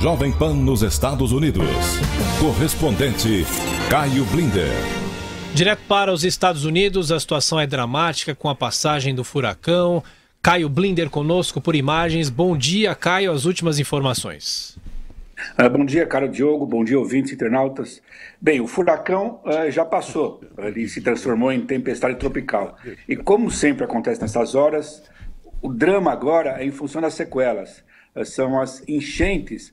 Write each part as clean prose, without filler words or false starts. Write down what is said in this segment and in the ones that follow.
Jovem Pan nos Estados Unidos. Correspondente Caio Blinder. Direto para os Estados Unidos, a situação é dramática com a passagem do furacão. Caio Blinder conosco por imagens. Bom dia, Caio, as últimas informações. Bom dia, caro Diogo, bom dia, ouvintes internautas. Bem, o furacão já passou, ele se transformou em tempestade tropical. E como sempre acontece nessas horas, o drama agora é em função das sequelas. São as enchentes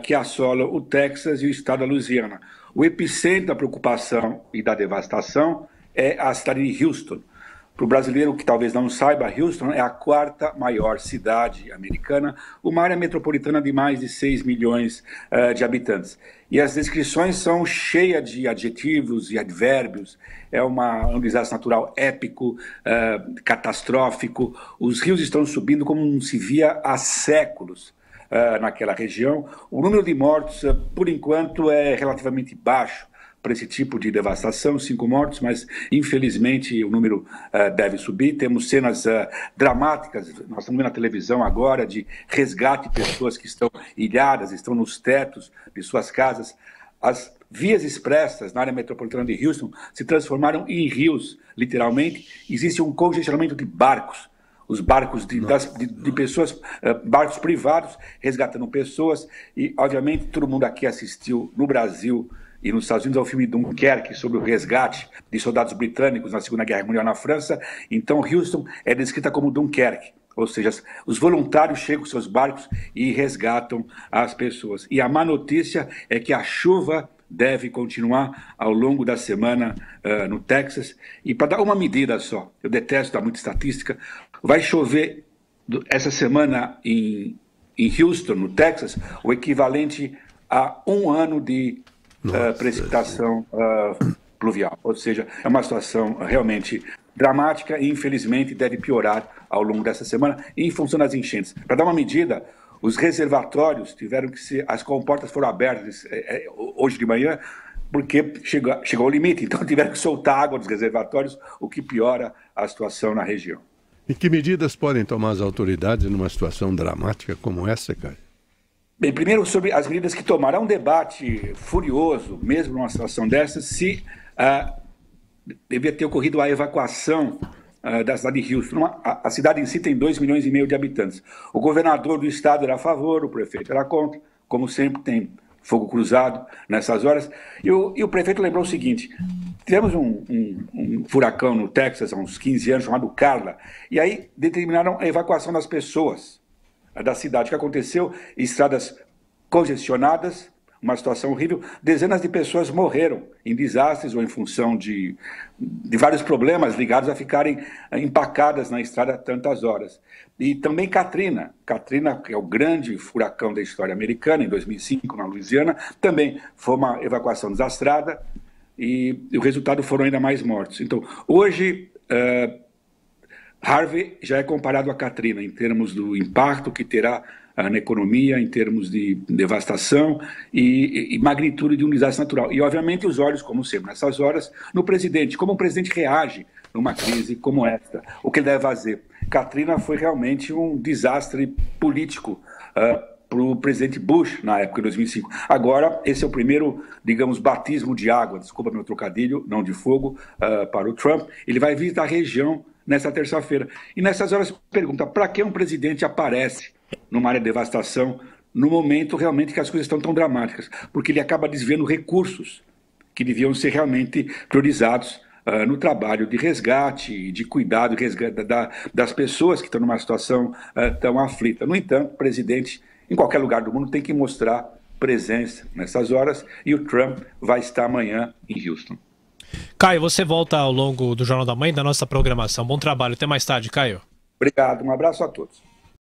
que assolam o Texas e o estado da Louisiana. O epicentro da preocupação e da devastação é a cidade de Houston. Para o brasileiro que talvez não saiba, Houston é a quarta maior cidade americana, uma área metropolitana de mais de 6 milhões de habitantes. E as descrições são cheias de adjetivos e advérbios. É um desastre natural épico, catastrófico. Os rios estão subindo como não se via há séculos naquela região. O número de mortos, por enquanto, é relativamente baixo para esse tipo de devastação, 5 mortos, mas infelizmente o número deve subir. Temos cenas dramáticas, nós estamos vendo na televisão agora, de resgate de pessoas que estão ilhadas, estão nos tetos de suas casas. As vias expressas na área metropolitana de Houston se transformaram em rios, literalmente. Existe um congestionamento de barcos. Os barcos de pessoas, barcos privados resgatando pessoas. E, obviamente, todo mundo aqui assistiu no Brasil e nos Estados Unidos ao filme Dunkerque, sobre o resgate de soldados britânicos na Segunda Guerra Mundial na França. Então, Houston é descrita como Dunkerque, ou seja, os voluntários chegam com seus barcos e resgatam as pessoas. E a má notícia é que a chuva deve continuar ao longo da semana no Texas. E para dar uma medida só, eu detesto dar muita estatística, vai chover essa semana em Houston, no Texas, o equivalente a 1 ano de precipitação pluvial. Ou seja, é uma situação realmente dramática e, infelizmente, deve piorar ao longo dessa semana em função das enchentes. Para dar uma medida, os reservatórios tiveram que ser, as comportas foram abertas hoje de manhã, porque chegou ao limite, então tiveram que soltar água dos reservatórios, o que piora a situação na região. E que medidas podem tomar as autoridades numa situação dramática como essa, Caio? Bem, primeiro sobre as medidas que tomaram. Há um debate furioso, mesmo numa situação dessa, se devia ter ocorrido a evacuação da cidade de Houston. A cidade em si tem 2,5 milhões de habitantes. O governador do estado era a favor, o prefeito era contra, como sempre tem fogo cruzado nessas horas. E o prefeito lembrou o seguinte: tivemos um furacão no Texas há uns 15 anos chamado Carla, e aí determinaram a evacuação das pessoas da cidade. O que aconteceu? Estradas congestionadas, uma situação horrível. Dezenas de pessoas morreram em desastres ou em função de vários problemas ligados a ficarem empacadas na estrada tantas horas. E também Katrina, que é o grande furacão da história americana, em 2005, na Louisiana, também foi uma evacuação desastrada e o resultado foram ainda mais mortos. Então, hoje Harvey já é comparado a Katrina em termos do impacto que terá na economia, em termos de devastação e magnitude de um desastre natural. E, obviamente, os olhos, como sempre, nessas horas, no presidente. Como um presidente reage numa crise como esta? O que ele deve fazer? Katrina foi realmente um desastre político para o presidente Bush, na época de 2005. Agora, esse é o primeiro, digamos, batismo de água, desculpa meu trocadilho, não de fogo, para o Trump. Ele vai visitar a região nessa terça-feira. E nessas horas pergunta, para que um presidente aparece numa área de devastação no momento realmente que as coisas estão tão dramáticas? Porque ele acaba desviando recursos que deviam ser realmente priorizados no trabalho de resgate e de cuidado das pessoas que estão numa situação tão aflita. No entanto, o presidente, em qualquer lugar do mundo, tem que mostrar presença nessas horas, e o Trump vai estar amanhã em Houston. Caio, você volta ao longo do Jornal da Manhã, da nossa programação. Bom trabalho, até mais tarde, Caio. Obrigado, um abraço a todos.